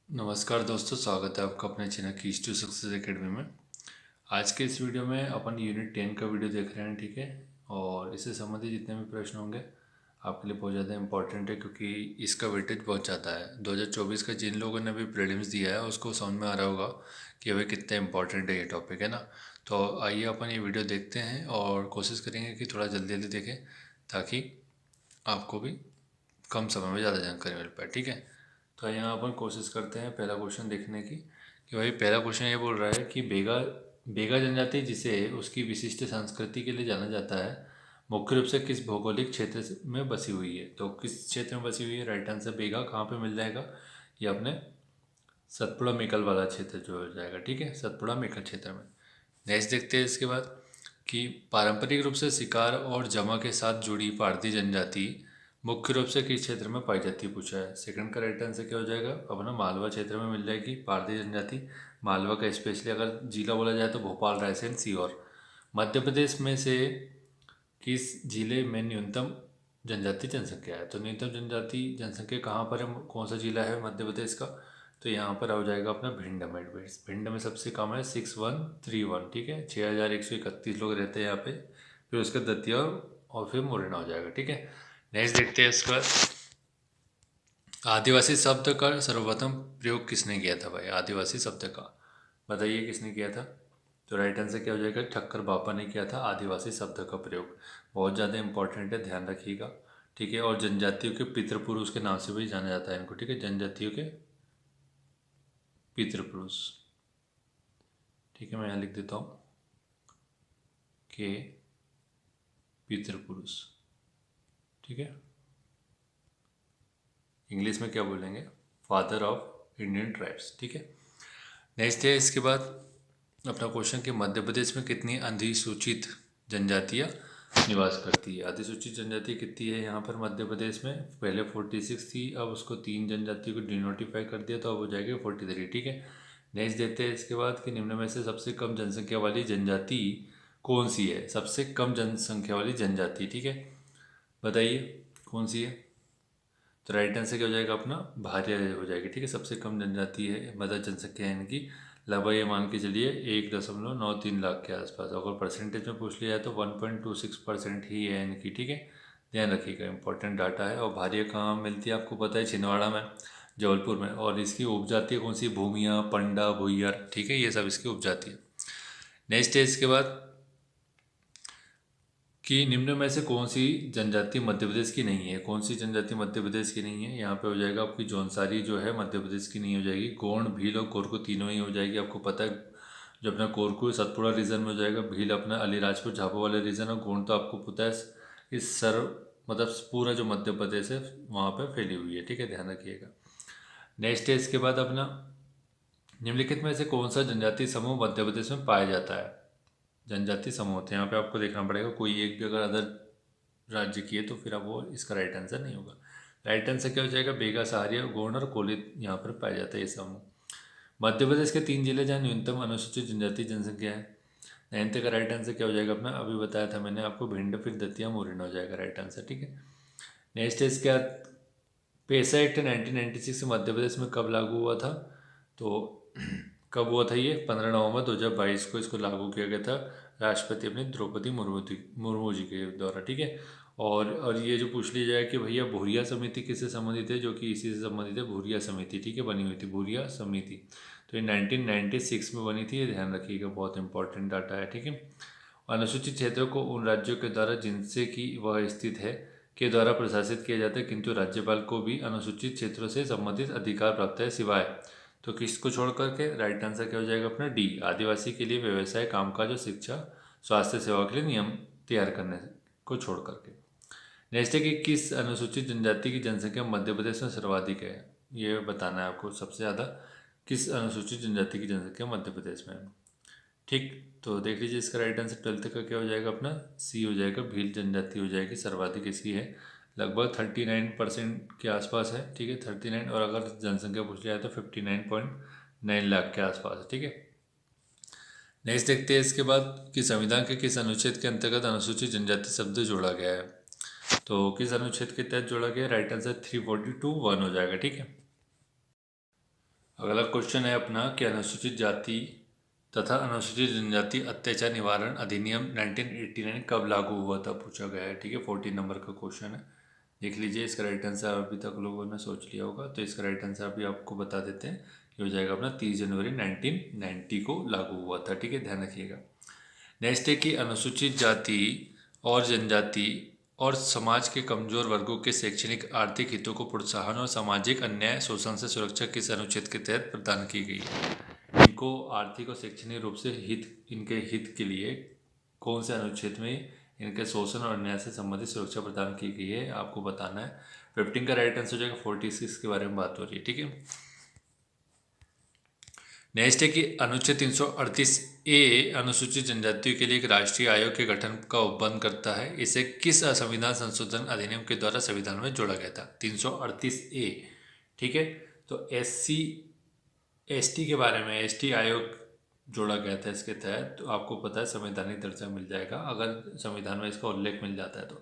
नमस्कार दोस्तों, स्वागत है आपका अपने चैनल की टू सक्सेस एकेडमी में। आज के इस वीडियो में अपन यूनिट 10 का वीडियो देख रहे हैं, ठीक है। और इससे संबंधित जितने भी प्रश्न होंगे आपके लिए बहुत ज़्यादा इंपॉर्टेंट है, क्योंकि इसका वेटेज बहुत ज़्यादा है। 2024 का जिन लोगों ने भी प्रीलिम्स दिया है उसको समझ में आ रहा होगा कि भाई कितना इंपॉर्टेंट है ये टॉपिक, है ना। तो आइए अपन ये वीडियो देखते हैं और कोशिश करेंगे कि थोड़ा जल्दी जल्दी देखें, ताकि आपको भी कम समय में ज़्यादा जानकारी मिल पाए, ठीक है। तो यहाँ अपन कोशिश करते हैं पहला क्वेश्चन देखने की, कि भाई पहला क्वेश्चन ये बोल रहा है कि बेगा बेगा जनजाति, जिसे उसकी विशिष्ट संस्कृति के लिए जाना जाता है, मुख्य रूप से किस भौगोलिक क्षेत्र में बसी हुई है। तो किस क्षेत्र में बसी हुई है, राइट आंसर बेगा कहाँ पे मिल जाएगा, ये अपने सतपुड़ा मेकल वाला क्षेत्र जो हो जाएगा, ठीक है, सतपुड़ा मेकल क्षेत्र में। नेक्स्ट देखते हैं इसके बाद कि पारंपरिक रूप से शिकार और जमा के साथ जुड़ी भारतीय जनजाति मुख्य रूप से किस क्षेत्र में पाई जाती है, पूछा है। सेकंड का राइट आंसर क्या हो जाएगा, अपना मालवा क्षेत्र में मिल जाएगी भारतीय जनजाति। मालवा का स्पेशली अगर जिला बोला जाए तो भोपाल, रायसेन, सीहोर। मध्य प्रदेश में से किस जिले में न्यूनतम जनजाति जनसंख्या है। तो न्यूनतम जनजाति जनसंख्या कहाँ पर है, कौन सा जिला है मध्य प्रदेश का, तो यहाँ पर आ जाएगा अपना भिंड में। भिंड में सबसे कम है 6131, ठीक है, 6131 लोग रहते हैं यहाँ पे। फिर उसका दतिया और फिर मुरैना हो जाएगा, ठीक है। नेक्स्ट देखते हैं इसका, आदिवासी शब्द का सर्वप्रथम प्रयोग किसने किया था। भाई आदिवासी शब्द का बताइए किसने किया था। तो राइट आंसर क्या हो जाएगा, ठक्कर बापा ने किया था आदिवासी शब्द का प्रयोग। बहुत ज़्यादा इंपॉर्टेंट है, ध्यान रखिएगा, ठीक है। और जनजातियों के पितृपुरुष के नाम से भी जाना जाता है इनको, ठीक है, जनजातियों के पितृपुरुष, ठीक है। मैं यहाँ लिख देता हूँ के पितृपुरुष, ठीक है। इंग्लिश में क्या बोलेंगे, फादर ऑफ इंडियन ट्राइब्स, ठीक है। नेक्स्ट है इसके बाद अपना क्वेश्चन कि मध्य प्रदेश में कितनी अधिसूचित जनजातियाँ निवास करती है। अधिसूचित जनजाति कितनी है यहाँ पर मध्य प्रदेश में, पहले 46 थी, अब उसको 3 जनजातियों को डिनोटिफाई कर दिया, तो अब हो जाएगा 43, ठीक है। नेक्स्ट देखते हैं इसके बाद कि निम्न में से सबसे कम जनसंख्या वाली जनजाति कौन सी है। सबसे कम जनसंख्या वाली जनजाति, ठीक है, बताइए कौन सी है। तो राइट आंसर क्या हो जाएगा अपना, भारिया हो जाएगी, ठीक है। सबसे कम जनजाति है, मतलब जनसंख्या है इनकी लगभग, ये मान के चलिए 1.93 लाख के आसपास। अगर परसेंटेज में पूछ लिया है तो 1.26% ही है इनकी, ठीक है। ध्यान रखिएगा, इंपॉर्टेंट डाटा है। और भारिया कहाँ मिलती है आपको पता है, छिंदवाड़ा में, जबलपुर में। और इसकी उपजाति कौन सी, भूमिया, पंडा, भुइयर, ठीक है, ये सब इसकी उपजाति है। नेक्स्ट है इसके बाद कि निम्न में से कौन सी जनजाति मध्य प्रदेश की नहीं है। कौन सी जनजाति मध्य प्रदेश की नहीं है, यहाँ पे हो जाएगा आपकी जौनसारी जो है मध्य प्रदेश की नहीं हो जाएगी। गोंड, भील और कोरकू तीनों ही हो जाएगी। आपको पता है जो अपना कोरकू सतपुड़ा रीजन में हो जाएगा, भील अपना अलीराजपुर झाबुआ वाले रीजन, और गोंड तो आपको पता है इस सर्व मतलब पूरा जो मध्य प्रदेश है वहाँ पर फैली हुई है, ठीक है, ध्यान रखिएगा। नेक्स्ट है इसके बाद अपना निम्नलिखित में से कौन सा जनजाति समूह मध्य प्रदेश में पाया जाता है। जनजाति समूह होते हैं यहाँ पे, आपको देखना पड़ेगा कोई एक भी अगर अदर राज्य की है तो फिर अब वो इसका राइट आंसर नहीं होगा। राइट आंसर क्या हो जाएगा, बेगा, सहारिया, गोंड और कोलित यहाँ पर पाया जाता है ये समूह। मध्य प्रदेश के 3 जिले जहाँ न्यूनतम अनुसूचित जनजाति जनसंख्या है। 9th का राइट आंसर क्या हो जाएगा अपना, अभी बताया था मैंने आपको, भिंड, फिर दतिया, मुरैना हो जाएगा राइट आंसर, ठीक है। नेक्स्ट है इसके बाद पेसा एक्ट 1996 मध्य प्रदेश में कब लागू हुआ था। तो कब हुआ था ये, 15 नवंबर 2022 को इसको लागू किया गया था, राष्ट्रपति अपनी द्रौपदी मुर्मू जी के द्वारा, ठीक है। और ये जो पूछ लिया जाए कि भैया भूरिया समिति किससे संबंधित है, जो कि इसी से संबंधित है, भूरिया समिति, ठीक है, बनी हुई थी भूरिया समिति। तो ये 1996 में बनी थी, ये ध्यान रखिएगा, बहुत इंपॉर्टेंट डाटा है, ठीक है। अनुसूचित क्षेत्रों को उन राज्यों के द्वारा जिनसे कि वह स्थित है के द्वारा प्रशासित किया जाता है, किंतु राज्यपाल को भी अनुसूचित क्षेत्रों से संबंधित अधिकार प्राप्त है, सिवाय, तो किसको छोड़ करके, राइट आंसर क्या हो जाएगा अपना डी, आदिवासी के लिए व्यवसाय, कामकाज और शिक्षा, स्वास्थ्य सेवा के लिए नियम तैयार करने को छोड़ करके। नेक्स्ट है कि किस अनुसूचित जनजाति की जनसंख्या मध्य प्रदेश में सर्वाधिक है। ये बताना है आपको, सबसे ज़्यादा किस अनुसूचित जनजाति की जनसंख्या मध्य प्रदेश में है, ठीक। तो देख लीजिए इसका राइट आंसर 12th का क्या हो जाएगा अपना, सी हो जाएगा, भील जनजाति हो जाएगी, सर्वाधिक इसकी है, लगभग 39% के आसपास है, ठीक है, 39। और अगर जनसंख्या पूछ लिया है तो 59.9 लाख के आसपास है, ठीक है। नेक्स्ट देखते हैं इसके बाद कि संविधान के किस अनुच्छेद के अंतर्गत अनुसूचित जनजाति शब्द जोड़ा गया है। तो किस अनुच्छेद के तहत जोड़ा गया है, राइट आंसर 342(1) हो जाएगा, ठीक है। अगला क्वेश्चन है अपना कि अनुसूचित जाति तथा अनुसूचित जनजाति अत्याचार निवारण अधिनियम 1989 कब लागू हुआ था, पूछा गया है। ठीक है, 14 नंबर का क्वेश्चन है, देख लीजिए। इसका राइट आंसर अभी तक लोगों ने सोच लिया होगा, तो इसका राइट आंसर अभी आपको बता देते हैं। ये हो जाएगा अपना 30 जनवरी 1990 को लागू हुआ था। ठीक है, ध्यान रखिएगा। नेक्स्ट है कि अनुसूचित जाति और जनजाति और समाज के कमजोर वर्गों के शैक्षणिक आर्थिक हितों को प्रोत्साहन और सामाजिक अन्याय शोषण से सुरक्षा किस अनुच्छेद के तहत प्रदान की गई है। इनको आर्थिक और शैक्षणिक रूप से इनके हित के लिए कौन से अनुच्छेद में इनके शोषण और अन्याय से संबंधित सुरक्षा प्रदान की गई है, आपको बताना है। 15 का राइट आंसर हो जाएगा 46 के बारे में बात हो रही है। ठीक है, नेक्स्ट है कि अनुच्छेद 338A अनुसूचित जनजातियों के लिए एक राष्ट्रीय आयोग के गठन का उपबंध करता है। इसे किस संविधान संशोधन अधिनियम के द्वारा संविधान में जोड़ा गया था। 338A। ठीक है, तो SC/ST के बारे में ST आयोग जोड़ा गया था इसके तहत, तो आपको पता है संवैधानिक दर्जा मिल जाएगा अगर संविधान में इसका उल्लेख मिल जाता है तो।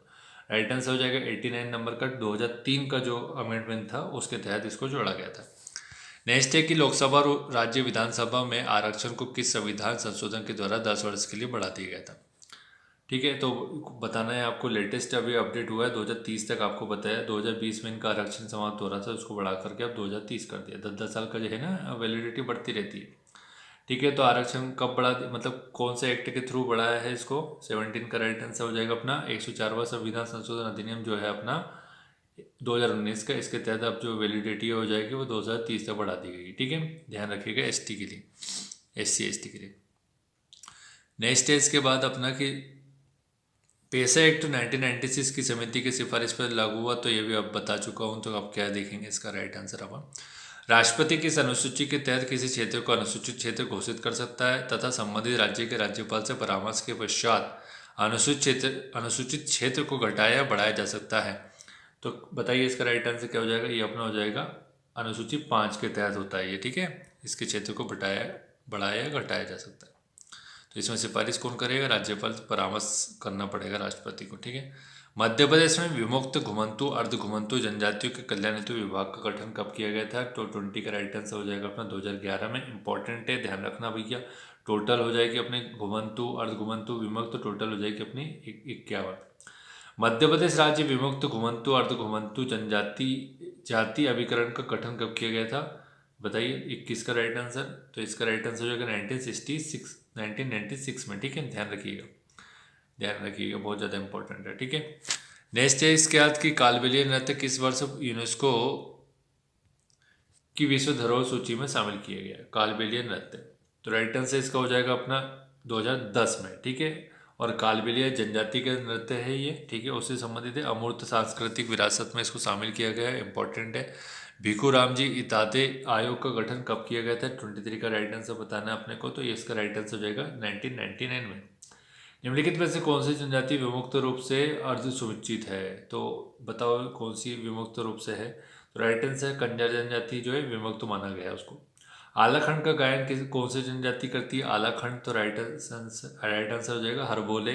राइट आंसर हो जाएगा 89 नंबर का। 2003 का जो अमेंडमेंट था उसके तहत इसको जोड़ा गया था। नेक्स्ट है कि लोकसभा और राज्य विधानसभा में आरक्षण को किस संविधान संशोधन के द्वारा 10 वर्ष के लिए बढ़ा दिया गया था। ठीक है, तो बताना है आपको। लेटेस्ट अभी अपडेट हुआ है 2030 तक, आपको बताया 2020 में इनका आरक्षण समाप्त हो रहा था, उसको बढ़ा करके अब 2030 कर दिया। 10-10 साल का जो है ना वैलिडिटी बढ़ती रहती है। ठीक है, तो आरक्षण कब बढ़ा, मतलब कौन से एक्ट के थ्रू बढ़ाया है इसको। 17 का राइट आंसर हो जाएगा अपना 104वां संविधान संशोधन अधिनियम जो है अपना 2019 का, इसके तहत अब जो वैलिडिटी हो जाएगी वो 2030 तक बढ़ा दी गई। ठीक है, ध्यान रखिएगा ST के लिए, SC/ST के लिए। नेक्स्ट है इसके बाद अपना कि पैसा एक्ट 1996 की समिति की सिफारिश पर लागू हुआ, तो ये भी अब बता चुका हूँ, तो अब क्या देखेंगे इसका राइट आंसर। अपन राष्ट्रपति किस अनुसूची के तहत किसी क्षेत्र को अनुसूचित क्षेत्र घोषित कर सकता है तथा संबंधित राज्य के राज्यपाल से परामर्श के पश्चात अनुसूचित क्षेत्र को घटाया या बढ़ाया जा सकता है। तो बताइए इसका राइट आंसर क्या हो जाएगा। ये अपना हो जाएगा अनुसूची 5 के तहत होता है ये। ठीक है, इसके क्षेत्र को बढ़ाया या घटाया जा सकता है। तो इसमें सिफारिश कौन करेगा, राज्यपाल से परामर्श करना पड़ेगा राष्ट्रपति को। ठीक है, मध्य प्रदेश में विमुक्त घुमंतु अर्ध घुमंतु जनजातियों के कल्याण हेतु विभाग का गठन कब किया गया था। तो 20 का राइट आंसर हो जाएगा अपना 2011 में। इंपॉर्टेंट है, ध्यान रखना भैया। टोटल हो जाएगी अपने घुमंतु अर्ध घुमंतु विमुक्त, तो टोटल हो जाएगी अपनी 51। मध्य प्रदेश राज्य विमुक्त घुमंतु अर्ध घुमंतु जनजाति जाति अभिकरण का गठन कब किया गया था, बताइए। 21 का राइट आंसर, तो इसका राइट आंसर हो जाएगा 1996 में। ठीक है, ध्यान रखिएगा, बहुत ज़्यादा इंपॉर्टेंट है। ठीक है, नेक्स्ट है इसके बाद कि कालबेलिया नृत्य किस वर्ष यूनेस्को की विश्व धरोहर सूची में शामिल किया गया। कालबेलिया नृत्य, तो राइट आंसर इसका हो जाएगा अपना 2010 में। ठीक है, और कालबेलिया जनजाति का नृत्य है ये। ठीक है, उससे संबंधित है, अमूर्त सांस्कृतिक विरासत में इसको शामिल किया गया है, इंपॉर्टेंट है। भिखू राम जी इताते आयोग का गठन कब किया गया था। 23 का राइट आंसर बताना है अपने को, तो ये इसका राइट आंसर हो जाएगा 1999 में। निम्नलिखित में से कौन सी जनजाति विमुक्त रूप से अर्ध सुविच्छित है, तो बताओ कौन सी विमुक्त रूप से है। तो राइट आंसर कंजर जनजाति जो है विमुक्त माना गया है उसको। आलाखंड का गायन कौन सी जनजाति करती है, आलाखंड, तो राइट आंसर हो जाएगा हरबोले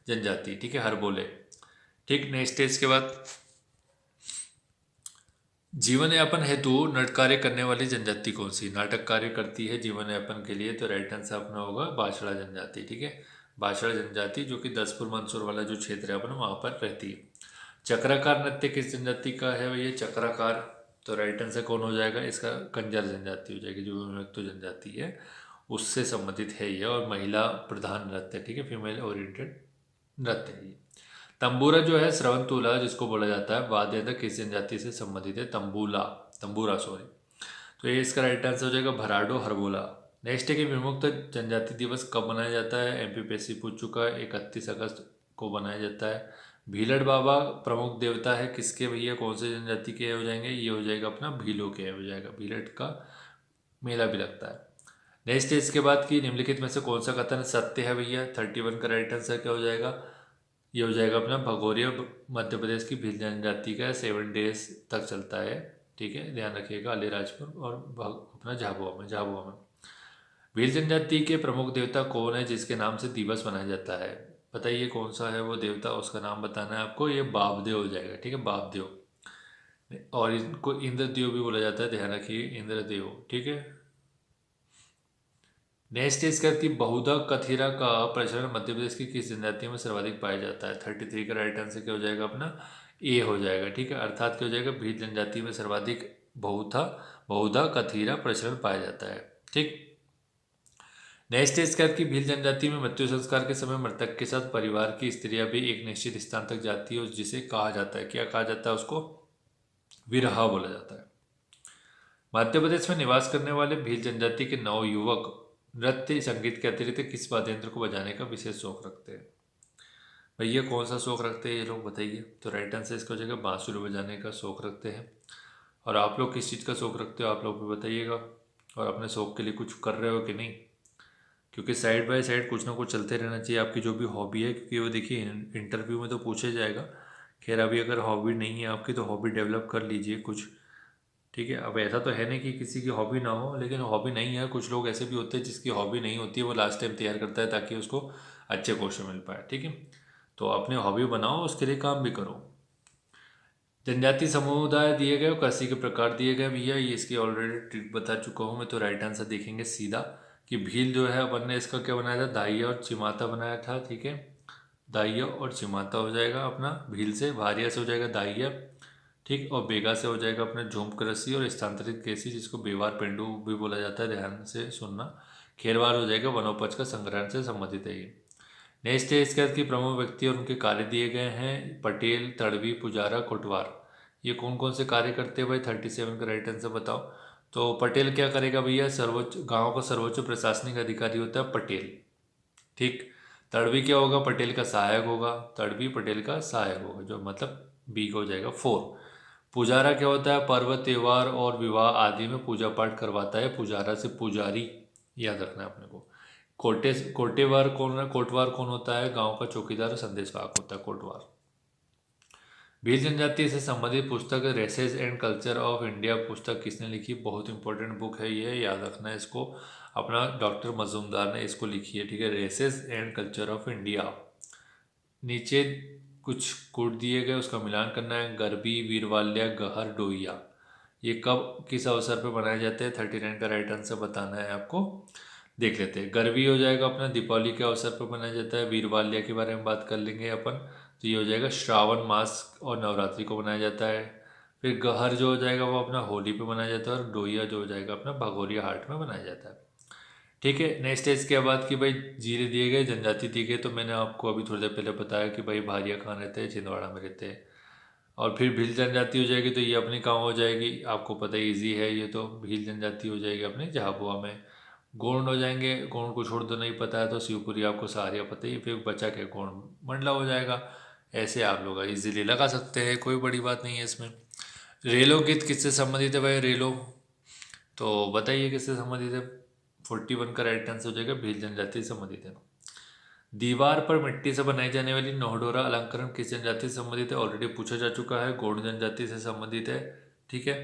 जनजाति। ठीक है, हरबोले। ठीक, नेक्स्ट है इसके बाद जीवन यापन हेतु नाटक कार्य करने वाली जनजाति कौन सी नाटक कार्य करती है जीवन यापन के लिए, तो राइट आंसर अपना होगा बाछड़ा जनजाति। ठीक है, बाछड़ा जनजाति जो कि दसपुर मंदसौर वाला जो क्षेत्र है अपना वहाँ पर रहती है। चक्राकार नृत्य किस जनजाति का है भैया, चक्राकार, तो राइट आंसर कौन हो जाएगा इसका, कंजर जनजाति हो जाएगी, जो विमुक्त जनजाति है उससे संबंधित है ये, और महिला प्रधान नृत्य। ठीक है, फीमेल ओरिएंटेड नृत्य है ये। तंबूरा जो है श्रवण तुला जिसको बोला जाता है, वाद्य यंत्र किस जनजाति से संबंधित है, तंबूरा सॉरी, तो ये इसका राइट आंसर हो जाएगा भराडो हरबोला। नेक्स्ट है कि विमुक्त जनजाति दिवस कब मनाया जाता है, MPPSC पूछ चुका है, 31 अगस्त को मनाया जाता है। भीलड़ बाबा प्रमुख देवता है किसके भैया, कौन से जनजाति के हो जाएंगे, ये हो जाएगा अपना भीलों के हो जाएगा, भीलड़ का मेला भी लगता है। नेक्स्ट है इसके बाद कि निम्नलिखित में से कौन सा कथन सत्य है भैया, 31 का राइट आंसर क्या हो जाएगा, ये हो जाएगा अपना भगोरिया मध्य प्रदेश की भील जनजाति का 7 डेज तक चलता है। ठीक है, ध्यान रखिएगा, अलीराजपुर और अपना झाबुआ में। भील जनजाति के प्रमुख देवता कौन है जिसके नाम से दिवस मनाया जाता है, बताइए कौन सा है वो देवता, उसका नाम बताना है आपको, ये बाबदेव हो जाएगा। ठीक है, बाबदेव। और इनको इंद्रदेव भी बोला जाता है, ध्यान रखिए, इंद्रदेव, ठीक है। नेक्स्ट इसका कि बहुधा कथीरा का प्रचलन मध्य प्रदेश की किस जनजाति में सर्वाधिक पाया जाता है? 33 का राइट आंसर क्या हो जाएगा अपना? ए हो जाएगा, ठीक है। अर्थात क्या हो जाएगा? भील जनजाति में सर्वाधिक बहुधा बहुधा कथीरा प्रचलन पाया जाता है, ठीक। नेक्स्ट इसका कि भील जनजाति में मृत्यु संस्कार के समय मृतक के साथ परिवार की स्त्रियां भी एक निश्चित स्थान तक जाती है, जिसे कहा जाता है, क्या कहा जाता है उसको? विरहा बोला जाता है। मध्य प्रदेश में निवास करने वाले भील जनजाति के नवयुवक नृत्य संगीत के अतिरिक्त किस वाद्य यंत्र को बजाने का विशेष शौक रखते हैं? भैया कौन सा शौक रखते हैं ये लोग बताइए? तो राइट आंसर इसका हो जाएगा बांसुरी बजाने का शौक रखते हैं। और आप लोग किस चीज़ का शौक रखते हो आप लोग भी बताइएगा, और अपने शौक के लिए कुछ कर रहे हो कि नहीं, क्योंकि साइड बाय साइड कुछ ना कुछ चलते रहना चाहिए आपकी जो भी हॉबी है, क्योंकि वो देखिए इंटरव्यू में तो पूछा जाएगा। खैर अभी अगर हॉबी नहीं है आपकी तो हॉबी डेवलप कर लीजिए कुछ, ठीक है। अब ऐसा तो है नहीं कि किसी की हॉबी ना हो, लेकिन हॉबी नहीं है, कुछ लोग ऐसे भी होते हैं जिसकी हॉबी नहीं होती है, वो लास्ट टाइम तैयार करता है ताकि उसको अच्छे क्वेश्चन मिल पाए, ठीक है। तो अपनी हॉबी बनाओ, उसके लिए काम भी करो। जनजाति समुदाय दिए गए और कृषि के प्रकार दिए गए भैया, ये इसकी ऑलरेडी ट्रिक बता चुका हूँ मैं। तो राइट आंसर देखेंगे सीधा कि भील जो है अपन ने इसका क्या बनाया था? दाहिया और चिमाता बनाया था, ठीक है। दाहिया और चिमाता हो जाएगा अपना भील से, भारिया से हो जाएगा दाहिया, ठीक। और बेगा से हो जाएगा अपना झूम कृषि, और स्थानांतरित कृषि जिसको बेवार पेंडू भी बोला जाता है, ध्यान से सुनना। खेरवार हो जाएगा वनोपज का संग्रहण से संबंधित है ये। नेक्स्ट है इसके बाद की प्रमुख व्यक्ति और उनके कार्य दिए गए हैं। पटेल, तड़वी, पुजारा, कोटवार, ये कौन कौन से कार्य करते हैं भाई? 37 का राइट आंसर बताओ। तो पटेल क्या करेगा भैया? सर्वोच्च गांव का सर्वोच्च प्रशासनिक अधिकारी होता है पटेल, ठीक। तड़वी क्या होगा? पटेल का सहायक होगा, तड़वी पटेल का सहायक होगा, जो मतलब बी का हो जाएगा 4। पुजारा क्या होता है? पर्व, त्योहार और विवाह आदि में पूजा पाठ करवाता है, पुजारा से पुजारी, याद रखना है अपने को। कोटवार कौन होता है? गांव का चौकीदार और संदेशवाहक होता है कोटवार। भील जनजाति से संबंधित पुस्तक races and culture of India पुस्तक किसने लिखी? बहुत इंपॉर्टेंट बुक है ये, याद रखना है इसको। अपना डॉक्टर मजूमदार ने इसको लिखी है, ठीक है। Races and culture of India. नीचे कुछ कोड दिए गए, उसका मिलान करना है। गरबी, वीरवाल्या, गहर, डोइया, ये कब किस अवसर पर बनाए जाते हैं? 39 का राइट आंसर बताना है आपको। देख लेते हैं। गरबी हो जाएगा अपना दीपावली के अवसर पर बनाया जाता है। वीरवाल्या के बारे में बात कर लेंगे अपन, तो ये हो जाएगा श्रावण मास और नवरात्रि को बनाया जाता है। फिर गहर जो हो जाएगा वो अपना होली पे बनाया जाता है, और डोइया जो हो जाएगा अपना भगोरिया हाट में बनाया जाता है, ठीक है। नेक्स्ट है इसके बाद कि भाई जिले दिए गए, जनजाति दी गई, तो मैंने आपको अभी थोड़ी देर पहले बताया कि भाई भारिया कहाँ रहते हैं? छिंदवाड़ा में रहते हैं। और फिर भील जनजाति हो जाएगी, तो ये अपनी कहाँ हो जाएगी? आपको पता है ईजी है ये, तो भील जनजाति हो जाएगी अपने झाबुआ में। गोंड हो जाएंगे, गोंड को छोड़ दो नहीं पता है तो शिवपुरी आपको सारिया पता ही, फिर बचा के गोंड मंडला हो जाएगा। ऐसे आप लोग इजीली लगा सकते हैं, कोई बड़ी बात नहीं है इसमें। रेलो गीत किससे संबंधित है भाई? रेलो, तो बताइए किससे संबंधित है? 41 का राइट आंसर हो जाएगा भील जनजाति से संबंधित है। दीवार पर मिट्टी से बनाई जाने वाली नोहडोरा अलंकरण किस जनजाति से संबंधित है? ऑलरेडी पूछा जा चुका है, गौड़ जनजाति से संबंधित है, ठीक है।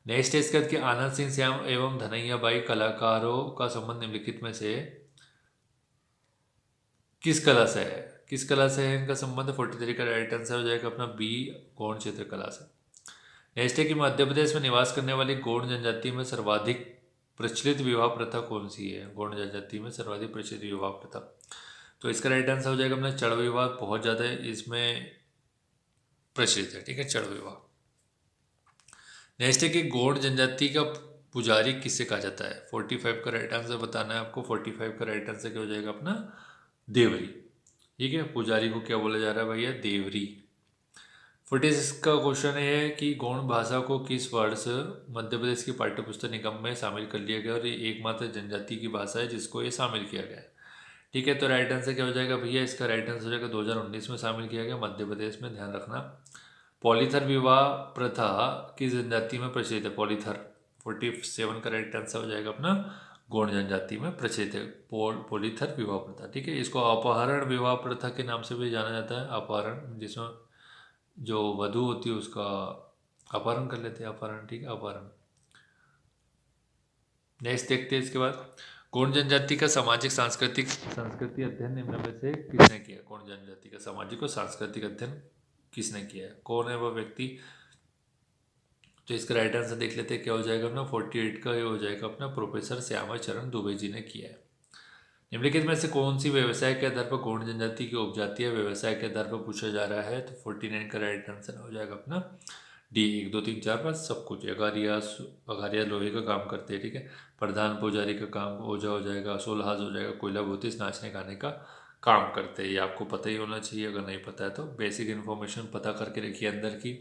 नेक्स्ट है इसके बाद कि आनंद सिंह श्याम एवं धनैया बाई कलाकारों का संबंध निम्नलिखित में से किस कला से है? किस कला से है इनका संबंध? 43 का राइट आंसर हो जाएगा अपना बी, गौड़ क्षेत्र कला से। नेक्स्ट है कि मध्य प्रदेश में निवास करने वाली गौड़ जनजाति में सर्वाधिक प्रचलित विवाह प्रथा कौन सी है? गौड़ जनजाति में सर्वाधिक प्रचलित विवाह प्रथा, तो इसका राइट आंसर हो जाएगा अपना चढ़ विवाह, बहुत ज़्यादा इसमें प्रचलित है, ठीक है, चढ़ विवाह। नेक्स्ट है कि गौड़ जनजाति का पुजारी किससे कहा जाता है? 45 का राइट आंसर बताना है आपको। 45 का राइट आंसर क्या हो जाएगा अपना? देवरी, ठीक है। पुजारी को क्या बोला जा रहा है भैया? देवरी। 46 का क्वेश्चन है कि गौड़ भाषा को किस वर्ष मध्य प्रदेश की पाठ्यपुस्तक निगम में शामिल कर लिया गया, और ये एकमात्र जनजाति की भाषा है जिसको ये शामिल किया गया है, ठीक है। तो राइट आंसर क्या हो जाएगा भैया? इसका राइट आंसर हो जाएगा 2019 में शामिल किया गया मध्य प्रदेश में, ध्यान रखना। पॉलीथर विवाह प्रथा किस जनजाति में प्रचलित है? पॉलीथर, 47 का राइट आंसर हो जाएगा अपना गौड़ जनजाति में प्रचलित है पॉलीथर विवाह प्रथा, ठीक है। इसको अपहरण विवाह प्रथा के नाम से भी जाना जाता है। अपहरण, जिसमें जो वधु होती है उसका अपहरण कर लेते हैं, अपहरण, ठीक है, अपहरण। नेक्स्ट देखते हैं इसके बाद, गौड़ जनजाति का सामाजिक सांस्कृतिक संस्कृति अध्ययन निम्न में से किसने किया? गौड़ जनजाति का सामाजिक और सांस्कृतिक अध्ययन किसने किया है, कौन है वह व्यक्ति। तो इसका राइट आंसर देख लेते हैं क्या हो जाएगा अपना 48 का, ये हो जाएगा अपना प्रोफेसर श्यामा चरण दुबे जी ने किया है। निम्नलिखित में से कौन सी व्यवसाय के आधार पर गौड़ जनजाति की उपजातीय व्यवसाय के आधार पर पूछा जा रहा है, तो 49 का राइट आंसर हो जाएगा अपना डी। 1 2 3 4 5 सब कुछ। अगारिया लोहे का काम करते हैं, ठीक है। प्रधान पुजारी का काम ओझा हो जाएगा, सोलहाज हो जाएगा, कोयला भूतिस नाचने गाने का काम करते हैं। ये आपको पता ही होना चाहिए, अगर नहीं पता है तो बेसिक इन्फॉर्मेशन पता करके रखिए अंदर की,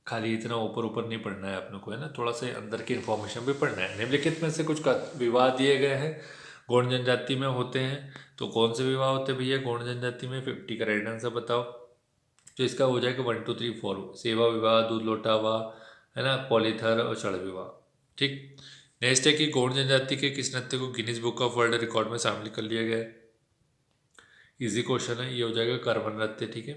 खाली इतना ऊपर ऊपर नहीं पढ़ना है अपने को, है ना, थोड़ा सा अंदर की इन्फॉर्मेशन भी पढ़ना है। निम्नलिखित में से कुछ विवाह दिए गए हैं गौड़ जनजाति में होते हैं, तो कौन से विवाह होते हैं भैया गौड़ जनजाति में, 50 का राइट आंसर बताओ। तो इसका हो जाएगा 1 2 3 4, सेवा विवाह, दूध लोटावा, है ना, पॉलीथर और चढ़ विवाह, ठीक। नेक्स्ट है कि गौड़ जनजाति के किस नृत्य को Guinness book of world record में शामिल कर लिया गया है। इजी क्वेश्चन है, ये हो जाएगा कर्मन नृत्य, ठीक है।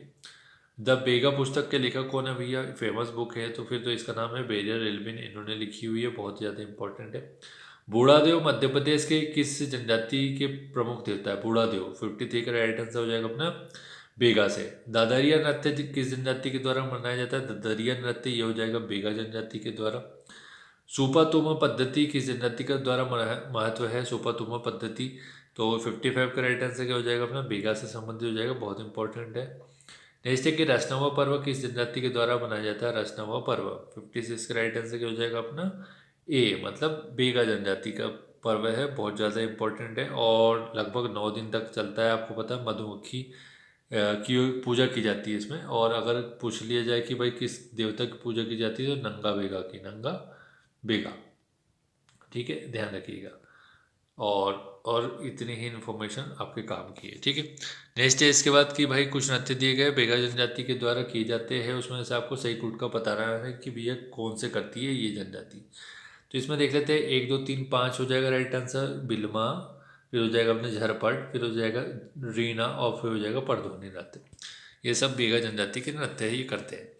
द बेगा पुस्तक के लेखक कौन है भैया, फेमस बुक है, तो फिर तो इसका नाम है बेरियर एल्विन, इन्होंने लिखी हुई है, बहुत ज़्यादा इंपॉर्टेंट है। बूढ़ादेव मध्य प्रदेश के किस जनजाति के प्रमुख देवता है, बूढ़ादेव, 53 का राइट आंसर हो जाएगा अपना बेगा से। दादरिया नृत्य किस जनजाति के द्वारा मनाया जाता है, दादरिया नृत्य ये हो जाएगा बेगा जनजाति के द्वारा। सुपातुमा पद्धति किस जनजाति का द्वारा महत्व है, सुपातुमा पद्धति, तो 55 का राइट आंसर क्या हो जाएगा अपना बेगा से संबंधित हो जाएगा, बहुत इंपॉर्टेंट है। नेक्स्ट है कि रसनवा पर्व किस जनजाति के द्वारा मनाया जाता है, रसनवा पर्व, 56 का राइट आंसर क्या हो जाएगा अपना ए, मतलब बेगा जनजाति का पर्व है, बहुत ज़्यादा इंपॉर्टेंट है और लगभग 9 दिन तक चलता है। आपको पता है मधुमक्खी की पूजा की जाती है इसमें, और अगर पूछ लिया जाए कि भाई किस देवता की पूजा की जाती है तो नंगा बेगा की, नंगा बेगा, ठीक है, ध्यान रखिएगा। और इतनी ही इन्फॉर्मेशन आपके काम की है, ठीक है। नेक्स्ट है इसके बाद कि भाई कुछ नृत्य दिए गए बेगा जनजाति के द्वारा किए जाते हैं, उसमें से आपको सही टूट का पता रहा है कि भैया कौन से करती है ये जनजाति। तो इसमें देख लेते हैं 1 2 3 5 हो जाएगा राइट आंसर, बिल्मा, फिर हो जाएगा अपने झरपट, फिर हो जाएगा रीना और फिर हो जाएगा परधोनी नृत्य। ये सब बेगा जनजाति के नृत्य है, ये करते हैं।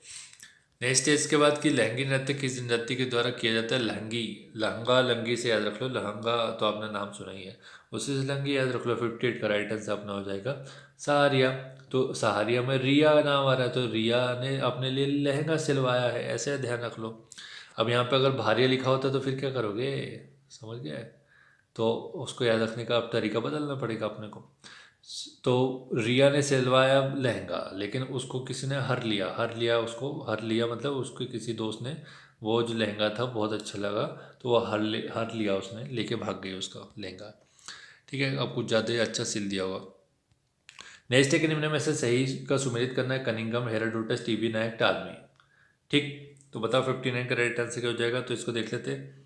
नेक्स्ट है इसके बाद कि लहंगी नृत्य किस जनजाति के द्वारा किया जाता है, लहंगी, लहंगा लंगी से याद रख लो, लहंगा तो आपने नाम सुना ही है, उसी से लहंगी याद रख लो। 58 का राइट आंसर अपना हो जाएगा सहारिया। तो सहारिया में रिया नाम आ रहा है, तो रिया ने अपने लिए लहंगा सिलवाया है, ऐसे ध्यान रख लो। अब यहाँ पे अगर भारिया लिखा होता तो फिर क्या करोगे, समझ गए, तो उसको याद रखने का अब तरीका बदलना पड़ेगा अपने को। तो रिया ने सिलवाया लहंगा, लेकिन उसको किसी ने हर लिया मतलब उसके किसी दोस्त ने वो जो लहंगा था बहुत अच्छा लगा, तो वो हर लिया, उसने लेके भाग गई उसका लहंगा, ठीक है। अब कुछ ज़्यादा अच्छा सिल दिया होगा। नेक्स्ट है कि निम्न में से सही का सुमेलित करना है, कनिंगम, हेरोडोटस, टीबी नायक, टालमी, ठीक। तो बताओ 59 का राइट आंसर क्या हो जाएगा, तो इसको देख लेते हैं।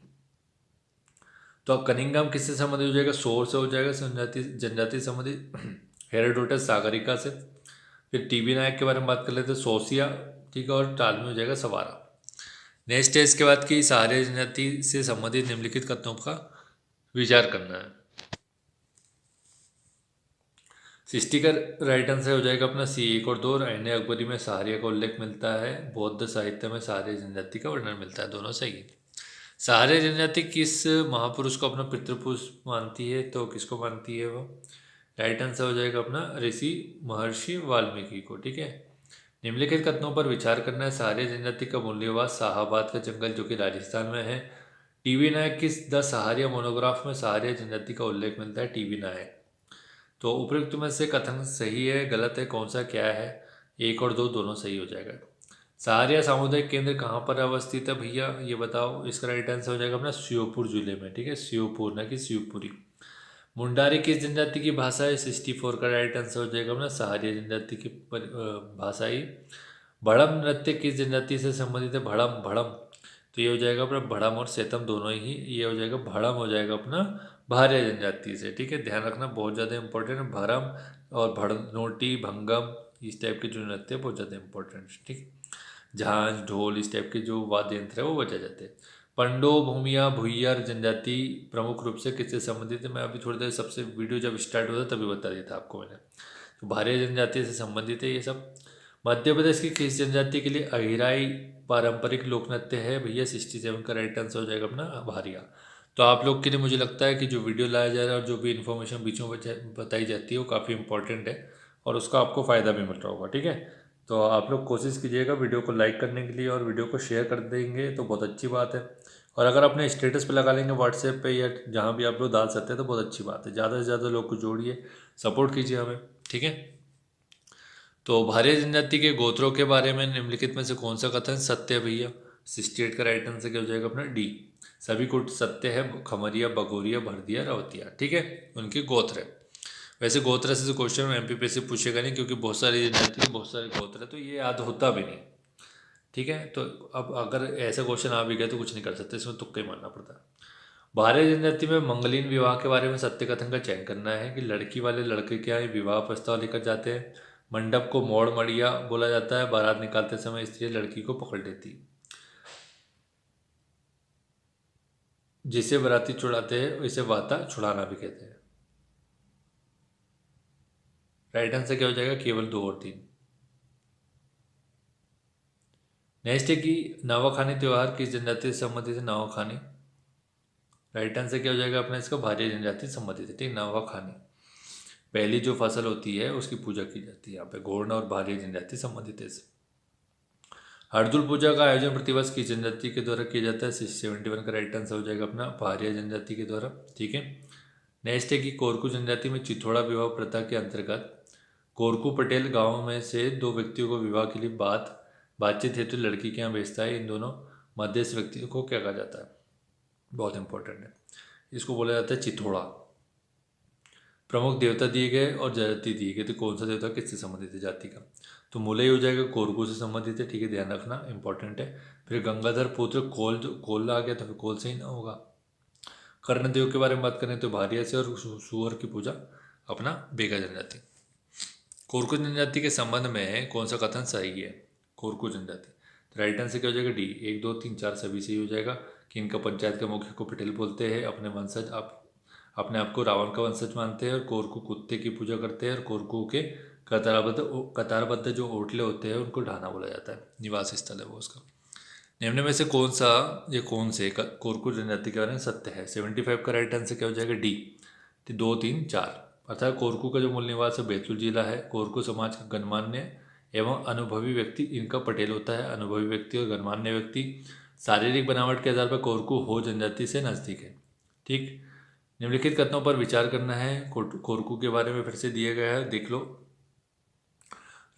तो अब कनिंगम किससे संबंधित हो जाएगा, शोर से हो जाएगा, जनजाति संबंधित, हेरोडोटस सागरिका से, फिर टीबी नायक के बारे में बात कर लेते हैं, सोसिया, ठीक है, और टालमी हो जाएगा सवारा। नेक्स्ट है इसके बाद कि सहारिया जनजाति से संबंधित निम्नलिखित कथनों का विचार करना है। 60 का राइट आंसर हो जाएगा अपना सी 1 और 2, रायने अकबरी में सहारिया का उल्लेख मिलता है, बौद्ध साहित्य में सहारिया जनजाति का वर्णन मिलता है, दोनों सही है। सहारिया जनजाति किस महापुरुष को अपना पितृपुरुष मानती है, तो किसको मानती है वो, राइट आंसर हो जाएगा अपना ऋषि महर्षि वाल्मीकि को, ठीक है। निम्नलिखित कथनों पर विचार करना है, सहारिया जनजाति का मूल्यवास शाहाबाद का जंगल जो कि राजस्थान में है। टीबी नायक किस द सहारिया मोनोग्राफ में सहारिया जनजाति का उल्लेख मिलता है, टीबी नायक। तो उपयुक्त में से कथन सही है गलत है कौन सा क्या है, 1 और 2 दोनों सही हो जाएगा। सहारिया सामुदायिक केंद्र कहाँ पर अवस्थित है भैया, ये बताओ। इसका राइट आंसर हो जाएगा अपना श्योपुर जिले में, ठीक है, श्योपुर ना कि शिवपुरी। मुंडारी किस जनजाति की भाषा है, 64 का राइट आंसर हो जाएगा अपना सहारिया जनजाति की भाषा ही। भड़म नृत्य किस जनजाति से संबंधित है, भड़म, भड़म, तो ये हो जाएगा अपना भड़म और सेतम दोनों ही, ये हो जाएगा भड़म हो जाएगा अपना भारिया जनजाति से, ठीक है, ध्यान रखना बहुत ज़्यादा इंपॉर्टेंट है। भरम और भड़नोटी, भंगम, इस टाइप के जो नृत्य है बहुत ज़्यादा इंपॉर्टेंट, ठीक। झांझ, ढोल, इस टाइप के जो वाद्य यंत्र है वो बजाए जाते हैं। पंडो, भूमिया, भुइयर जनजाति प्रमुख रूप से किससे संबंधित है, मैं अभी थोड़ी देर सबसे वीडियो जब स्टार्ट हुआ था तभी बता दिया था आपको मैंने, तो भारिया जनजाति से संबंधित है ये सब। मध्य प्रदेश की किस जनजाति के लिए अहिराई पारंपरिक लोक नृत्य है भैया, 67 का राइट आंसर हो जाएगा अपना भारिया। तो आप लोग के लिए मुझे लगता है कि जो वीडियो लाया जा रहा है और जो भी इन्फॉर्मेशन बीच में बताई जाती है वो काफ़ी इंपॉर्टेंट है और उसका आपको फ़ायदा भी मिल रहा होगा, ठीक है। तो आप लोग कोशिश कीजिएगा वीडियो को लाइक करने के लिए, और वीडियो को शेयर कर देंगे तो बहुत अच्छी बात है। और अगर अपने स्टेटस पे लगा लेंगे व्हाट्सएप पे या जहाँ भी आप लोग डाल सकते हैं तो बहुत अच्छी बात है। ज़्यादा से ज़्यादा लोग को जोड़िए, सपोर्ट कीजिए हमें, ठीक है। तो भारिया जनजाति के गोत्रों के बारे में निम्नलिखित में से कौन सा कथन सत्य है भैया? 68 का राइट आंसर क्या हो जाएगा अपना डी। सभी कुट सत्य है, खमरिया, बगोरिया, भरदिया, रवतिया, ठीक है, उनके गोत्र है। वैसे गोत्र से क्वेश्चन एमपीपीएससी पूछेगा नहीं, क्योंकि बहुत सारी जनजाति के बहुत सारे गोत्र है, तो ये याद होता भी नहीं, ठीक है। तो अब अगर ऐसा क्वेश्चन आ भी गया तो कुछ नहीं कर सकते, इसमें तुक्का ही मानना पड़ता है। भारिया जनजाति में मंगलीन विवाह के बारे में सत्य कथन का चयन करना है कि लड़की वाले लड़के के यहाँ विवाह प्रस्ताव लेकर जाते हैं। मंडप को मोड़ मड़िया बोला जाता है। बारात निकालते समय स्त्री लड़की को पकड़ लेती, जिसे बाराती छुड़ाते हैं इसे वाता छुड़ाना भी कहते हैं। राइट आंसर क्या हो जाएगा? केवल 2 और 3। नेक्स्ट है कि नवाखानी त्योहार किस जनजाति से संबंधित है? नवाखानी, राइट आंसर क्या हो जाएगा अपना इसका? भारिया जनजाति से संबंधित है, ठीक। नवाखानी पहली जो फसल होती है उसकी पूजा की जाती है यहाँ पे। गोंड और भारिया जनजाति संबंधित है। हरदुल पूजा का आयोजन प्रतिवर्ष किस जनजाति के द्वारा किया जाता है? 71 का राइट आंसर हो जाएगा अपना भारिया जनजाति के द्वारा, ठीक है। नेक्स्ट है कि कोरकू जनजाति में चिथोड़ा विवाह प्रथा के अंतर्गत कोरकू पटेल गांव में से 2 व्यक्तियों को विवाह के लिए बातचीत हेतु लड़की के यहाँ भेजता है। इन दोनों मध्यस्थ व्यक्तियों को क्या कहा जाता है? बहुत इंपॉर्टेंट है, इसको बोला जाता है चिथोड़ा। प्रमुख देवता दिए गए और जाति दिए गए, तो कौन सा देवता किससे संबंधित है जाति का? तो मूल ही हो जाएगा कोरकू से संबंधित है, ठीक है, ध्यान रखना इंपॉर्टेंट है। फिर गंगाधर पुत्र कोल, जो कोल आ गया तो फिर कोल से ही ना होगा। कर्णदेव के बारे में बात करें तो भारिया से, और सुअर की पूजा अपना बेगा जनजाति। कोरकू जनजाति के संबंध में कौन सा कथन सही है? कोरकू जनजाति, तो राइट आंसर क्या हो जाएगा? डी। 1 2 3 4 सभी सही हो जाएगा। कि इनका पंचायत के मुखिया को पटेल बोलते हैं। अपने वंशज अपने आप को रावण का वंशज मानते हैं, और कोरकू कुत्ते की पूजा करते हैं। और कोरकू के कतारबद्ध जो ओटले होते हैं उनको ढाना बोला जाता है, निवास स्थल है वो उसका। निम्न में से कौन से कोरकू जनजाति के बारे में सत्य है? 75 का राइट आंसर क्या हो जाएगा? डी। 2 3 4, अर्थात कोरकू का जो मूल निवास है बैतूल जिला है। कोरकू समाज का गणमान्य एवं अनुभवी व्यक्ति इनका पटेल होता है। अनुभवी व्यक्ति और गणमान्य व्यक्ति, शारीरिक बनावट के आधार पर कोरकू हो जनजाति से नज़दीक है, ठीक। निम्नलिखित कथनों पर विचार करना है। कोरकू के बारे में फिर से दिया गया है, देख लो।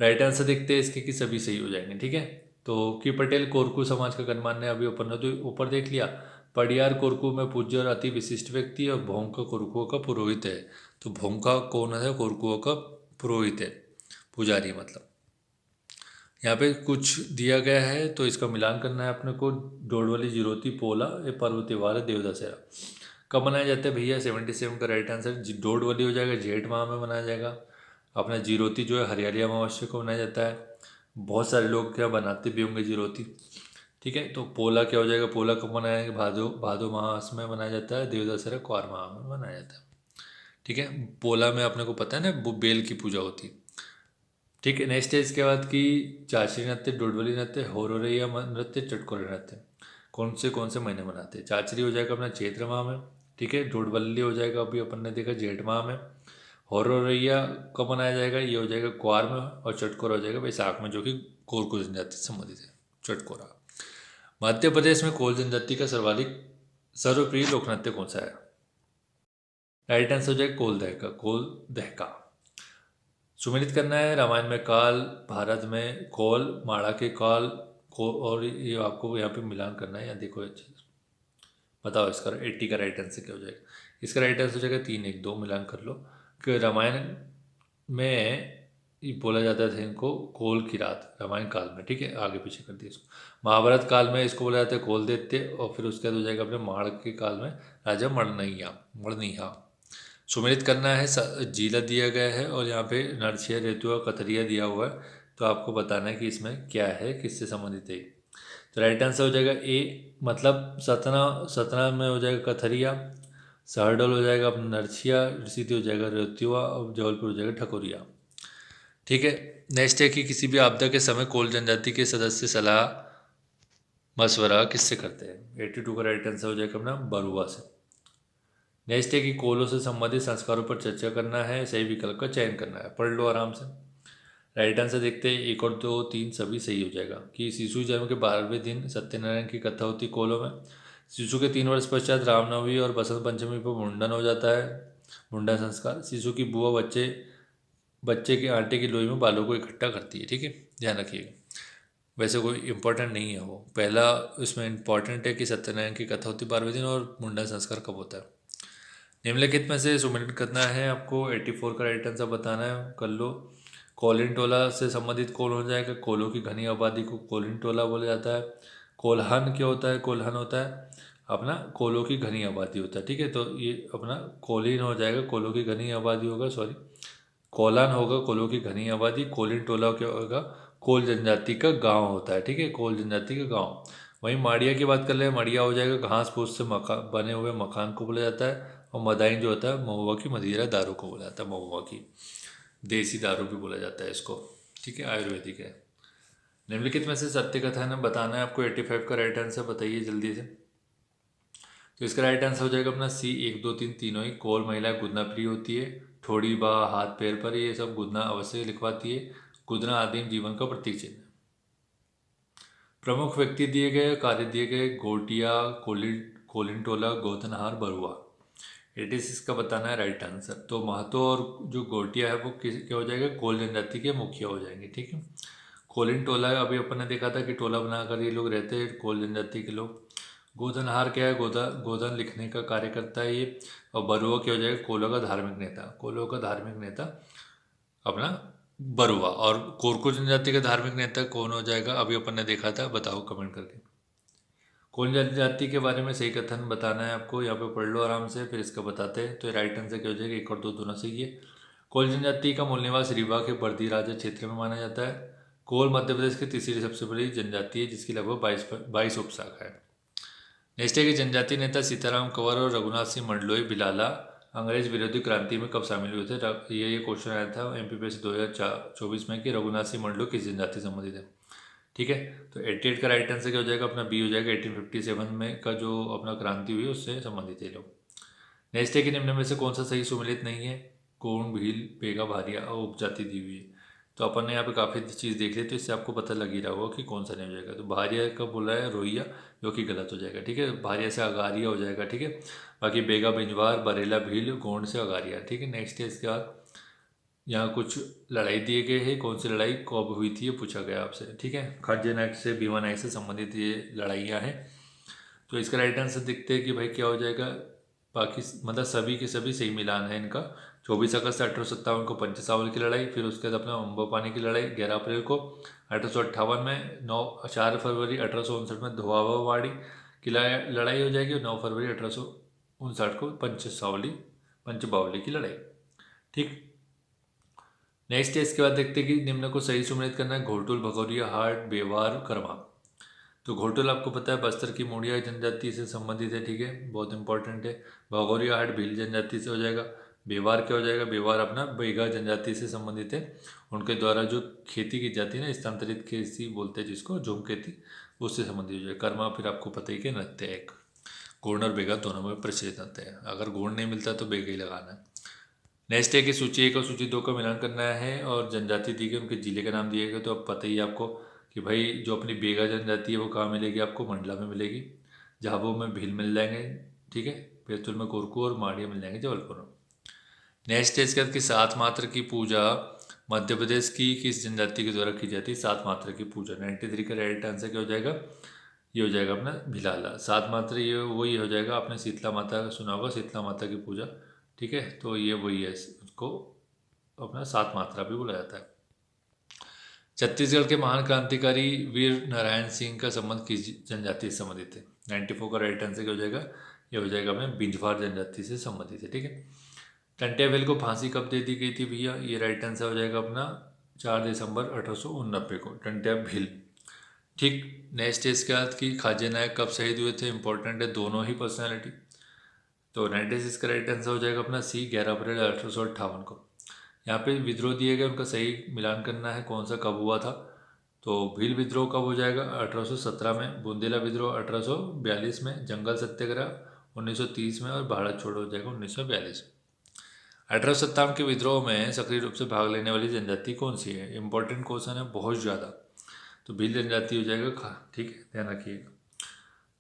राइट आंसर देखते हैं इसके कि सभी सही हो जाएंगे, ठीक है। तो कि पटेल कोरकू समाज का गणमान्य, अभी अपन ने तो ऊपर देख लिया। पडियार कोरकू में पूज्य और अति विशिष्ट व्यक्ति, और भोंका कोरकुओं का पुरोहित है। तो भोंका कौन है? कोरकुओं का पुरोहित है, पुजारी मतलब। यहाँ पे कुछ दिया गया है तो इसका मिलान करना है अपने को। डोडवली, जिरोती, पोला, ये पर्व त्योहार है देव दशहरा। कब मनाया जाता है भैया? 77 का राइट आंसर। डोडवली हो जाएगा जेठ माह में मनाया जाएगा। अपना जिरोती जो है हरियाली अमावस्या को मनाया जाता है। बहुत सारे लोग क्या बनाते भी होंगे जिरोती, ठीक है। तो पोला क्या हो जाएगा? पोला कब मनाया जाएगा? भादो मास में मनाया जाता है। देव दशहरा क्वार माह में मनाया जाता है, ठीक है। पोला में अपने को पता है ना, वो बेल की पूजा होती है, ठीक है। नेक्स्ट है इसके बाद की चाचरी नृत्य, डोडवली नृत्य, होरोरैया नृत्य, चटकोरे नृत्य कौन से महीने मनाते हैं? चाचरी हो जाएगा अपना चैत्र माह में, ठीक है। डोडवली हो जाएगा अभी अपन ने देखा जेठ माह में। होरोरैया कब मनाया जाएगा? ये हो जाएगा क्वार में। और चटकोरा हो जाएगा वैशाख में, जो कि कोरकू जनजाति से संबंधित है, चटकोरा। मध्य प्रदेश में कोल जनजाति का सर्वप्रिय लोक नृत्य कौन सा है? राइट आंसर हो जाएगा कोल दहका, कोल दहका। सुमेलित करना है। रामायण में काल, भारत में कोल, माड़ा के काल को, और ये आपको यहाँ पे मिलान करना है। यहाँ देखो अच्छे बताओ इसका 80 का राइट आंसर क्या हो जाएगा? इसका राइट आंसर हो जाएगा 3 1 2, मिलान कर लो। कि रामायण में ये बोला जाता था इनको कोल की रात, रामायण काल में, ठीक है। आगे पीछे कर दिया इसको। महाभारत काल में इसको बोला जाता है कोल दैत्य। और फिर उसके बाद हो जाएगा अपने माड़ के काल में राजा मणनैया। सुमेलित करना है। जीला दिया गया है और यहाँ पे नरछिया, रेतुआ, कथरिया दिया हुआ है। तो आपको बताना है कि इसमें क्या है, किससे संबंधित है। तो राइट आंसर हो जाएगा ए, मतलब सतना में हो जाएगा कथरिया, सहरडोल हो जाएगा अपना नरछिया, सीधी हो जाएगा रेतुआ, और जबलपुर हो जाएगा ठकुरिया, ठीक है। नेक्स्ट है कि किसी भी आपदा के समय कोल जनजाति के सदस्य सलाह मशवरा किससे करते हैं? 82 का राइट आंसर हो जाएगा अपना बरुआ से। नेक्स्ट है कि कोलों से संबंधित संस्कारों पर चर्चा करना है। सही विकल्प का चयन करना है, पढ़ लो आराम से। राइट आंसर देखते हैं, 1 और 2 3 सभी सही हो जाएगा कि शिशु जन्म के 12वें दिन सत्यनारायण की कथा होती कोलों में। शिशु के 3 वर्ष पश्चात रामनवमी और बसंत पंचमी पर मुंडन हो जाता है, मुंडन संस्कार। शिशु की बुआ बच्चे बच्चे के आटे की लोई में बालों को इकट्ठा करती है, ठीक है, ध्यान रखिएगा। वैसे कोई इंपॉर्टेंट नहीं है वो, पहला इसमें इंपॉर्टेंट है कि सत्यनारायण की कथा होती 12वें दिन और मुंडन संस्कार कब होता है। निम्नलिखित में से सुमेलित करना है आपको, 84 का राइट आंसर बताना है, कर लो। कोलिन टोला से संबंधित कौन हो जाएगा? कोलों की घनी आबादी को कोलिन टोला बोला जाता है। कोल्हन क्या होता है? कोल्हन होता है अपना कोलों की घनी आबादी होता है, ठीक है, तो ये अपना कोलिन हो जाएगा, कोलों की घनी आबादी होगा, सॉरी कोलान होगा कोलों की घनी आबादी। कोलिन टोला क्या होगा? कोल जनजाति का गांव होता है, ठीक है, कोल जनजाति का गांव। वहीं माड़िया की बात कर ले, माड़िया हो जाएगा घास फूस से मकान बने हुए मकान को बोला जाता है। और मदाइन जो होता है महुआ की मदिरा दारू को बोला जाता है, महुआ की देसी दारू भी बोला जाता है इसको, ठीक है, आयुर्वेदिक है। निम्नलिखित में से सत्य कथन बताना है आपको, 85 का राइट आंसर बताइए जल्दी से। तो इसका राइट आंसर हो जाएगा अपना सी, 1 2 3 तीनों ही। कोल महिला गुदना प्रिय होती है, ठोड़ी बाह हाथ पैर पर ये सब गुदना अवश्य लिखवाती है। गुदना आदिम जीवन का प्रतीक चिन्ह है। प्रमुख व्यक्ति दिए गए, कार्य दिए गए, गोटिया, कोलिनटोला, गोतनहार, बरुआ। 86 का बताना है राइट आंसर। तो महतो और जो गोटिया है वो किस क्या हो जाएगा? कोल जनजाति के मुखिया हो जाएंगे, ठीक है। कोलिन टोला अभी अपन ने देखा था कि टोला बनाकर ये लोग रहते हैं, कोल जनजाति के लोग। गोधनहार क्या है? गोधन लिखने का कार्य करता है ये। और बरुआ क्या हो जाएगा? कोलों का धार्मिक नेता, कोलों का धार्मिक नेता अपना बरुआ। और कोरकू जनजाति का धार्मिक नेता कौन हो जाएगा? अभी अपन ने देखा था, बताओ कमेंट करके। कोल जनजाति के बारे में सही कथन बताना है आपको, यहाँ पे पढ़ लो आराम से, फिर इसका बताते हैं। तो राइट आंसर क्या हो जाएगा? 1 और 2 दोनों सही है। कोल जनजाति का मूल निवास रीवा के बर्दी राजा क्षेत्र में माना जाता है। कोल मध्य प्रदेश की तीसरी सबसे बड़ी जनजाति है, जिसकी लगभग 22 उपशाखा है। नेक्स्ट है कि जनजातीय नेता सीताराम कंवर और रघुनाथ सिंह मंडलोई भिलाला अंग्रेज विरोधी क्रांति में कब शामिल हुए थे? ये क्वेश्चन आया था एमपीपीएससी 2024 में कि रघुनाथ सिंह मंडलोई किस जनजाति से संबंधित है, ठीक है। तो 88 का राइट आंसर क्या हो जाएगा? अपना बी हो जाएगा, 1857 में का जो अपना क्रांति हुई उससे संबंधित है लोग। नेक्स्ट है कि निम्न में से कौन सा सही सुमेलित नहीं है? गोंड, भील, बेगा, भारिया और उपजाति दी हुई है। तो अपन ने यहाँ पे काफ़ी चीज़ देख ली, तो इससे आपको पता लग ही रहा होगा कि कौन सा नहीं हो जाएगा। तो भारिया का बोला है रोहिया, जो कि गलत हो जाएगा, ठीक है, भारिया से अगारिया हो जाएगा, ठीक है। बाकी बेगा, बिंजवार, बरेला, भील, गोंड से अगारिया, ठीक है। नेक्स्ट है इसके बाद यहाँ कुछ लड़ाई दिए गए हैं, कौन सी लड़ाई कब हुई थी ये पूछा गया आपसे, ठीक है। खज्जे नायक से भीमा नायक से संबंधित ये लड़ाइयाँ हैं। तो इसका राइट आंसर देखते हैं कि भाई क्या हो जाएगा। बाकी मतलब सभी के सभी सही मिलान है इनका। 24 अगस्त 1857 को पंचसावल की लड़ाई, फिर उसके बाद अपना अम्बापानी की लड़ाई 11 अप्रैल को 1858 में, 4 फरवरी 1859 में धोआवावाड़ी की लड़ाई हो जाएगी, और 9 फरवरी 1859 को पंचबावली की लड़ाई, ठीक। नेक्स्ट है इसके बाद देखते हैं कि निम्न को सही सुमेलित करना है। घोटुल, भगौरिया, हाट, बेवार, कर्मा। तो घोटुल आपको पता है बस्तर की मोड़िया जनजाति से संबंधित है, ठीक है, बहुत इंपॉर्टेंट है। भगौरिया हाट भील जनजाति से हो जाएगा। बेवार क्या हो जाएगा? बेवार अपना बेगा जनजाति से संबंधित है, उनके द्वारा जो खेती की जाती है ना, स्थानांतरित खेती बोलते हैं जिसको, झूम खेती, उससे संबंधित हो जाएगा। कर्मा फिर आपको पता ही कि नृत्य है एक, गोंड और बेगा दोनों में प्रचलित नृत्य है, अगर गोंड नहीं मिलता तो बेगा ही लगाना है। नेक्स्ट है कि सूची 1 और सूची 2 का मिलान करना है, और जनजाति दी गई उनके जिले का नाम दिया गया। तो अब पता ही आपको कि भाई जो अपनी बेगा जनजाति है वो कहाँ मिलेगी आपको? मंडला में मिलेगी। झाबुआ में भील मिल जाएंगे, ठीक है, बैतूल में कोरकू, और माड़िया मिल जाएंगे जबलपुर में। नेक्स्ट है इसके बाद कि 7 मात्र की पूजा मध्य प्रदेश की किस जनजाति के द्वारा की जाती है? 7 मात्र की पूजा, 93 का राइट आंसर क्या हो जाएगा? ये हो जाएगा अपना भिलाला। 7 मात्र ये वही हो जाएगा, आपने शीतला माता सुना होगा, शीतला माता की पूजा, ठीक है, तो ये वही है, उसको अपना 7 मात्रा भी बोला जाता है। छत्तीसगढ़ के महान क्रांतिकारी वीर नारायण सिंह का संबंध किस जनजाति से संबंधित है? 94 का राइट आंसर क्या हो जाएगा? ये हो जाएगा अपने बिंजवार जनजाति से संबंधित है, ठीक है। टंटिया बेल को फांसी कब दे दी गई थी भैया? ये राइट आंसर हो जाएगा अपना 4 दिसंबर 1889 को, टंटिया भील, ठीक। नेक्स्ट है इसके बाद कि खाजे नायक कब शहीद हुए थे? इंपॉर्टेंट है दोनों ही पर्सनैलिटी। तो 96 का राइट आंसर हो जाएगा अपना सी, 11 अप्रैल 1858 को। यहाँ पे विद्रोह दिए गए, उनका सही मिलान करना है, कौन सा कब हुआ था? तो भील विद्रोह कब हो जाएगा? 1817 में। बुंदेला विद्रोह 1842 में। जंगल सत्याग्रह 1930 में। और भारत छोड़ो हो जाएगा 1942। 1857 के विद्रोह में सक्रिय रूप से भाग लेने वाली जनजाति कौन सी है? इंपॉर्टेंट क्वेश्चन है बहुत ज़्यादा। तो भील जनजाति हो जाएगा। ठीक है, ध्यान रखिएगा।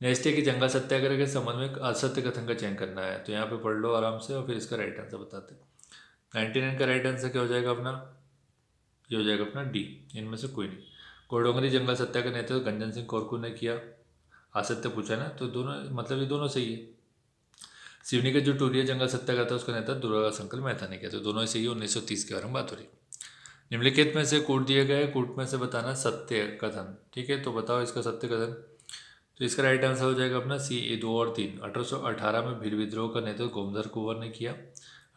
नेक्स्ट है कि जंगल सत्याग्रह के संबंध में असत्य कथन का चयन करना है। तो यहाँ पे पढ़ लो आराम से और फिर इसका राइट आंसर बताते हैं। 99 का राइट आंसर क्या हो जाएगा अपना? ये हो जाएगा अपना डी, इनमें से कोई नहीं। घोड़ोंगरी जंगल सत्याग्रह नेतृत्व गंजन सिंह कोरकू ने किया। असत्य पूछा ना, तो दोनों मतलब ये दोनों सही है। सिवनी का जो टूरिया जंगल सत्याग्रह था उसका नेता दुर्गा शंकर मेहता ने किया। तो दोनों ही सही है। 1930 के बारे में बात हो रही। निम्नलिखित में से कूट दिए गए, कूट में से बताना सत्य कथन। ठीक है, तो बताओ इसका सत्य कथन। तो इसका राइट आंसर हो जाएगा अपना सी, 2 और 3। 1818 में भील विद्रोह का नेतृत्व गोमधर कुंवर ने किया।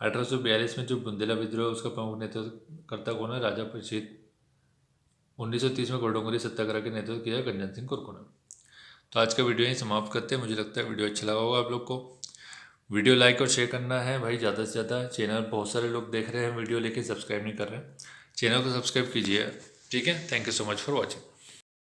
1842 में जो बुंदेला विद्रोह उसका प्रमुख नेतृत्वकर्ता कौन है? राजा प्रसिद्ध। 1930 में घोड़ोंगरी सत्याग्रह के नेतृत्व किया गंजन सिंह कुरकू ने। तो आज का वीडियो यहीं समाप्त करते हैं। मुझे लगता है वीडियो अच्छा लगा होगा आप लोग को। वीडियो लाइक और शेयर करना है भाई ज़्यादा से ज़्यादा। चैनल बहुत सारे लोग देख रहे हैं वीडियो, लेकिन सब्सक्राइब नहीं कर रहे हैं। चैनल को सब्सक्राइब कीजिए। ठीक है, thank you so much for watching.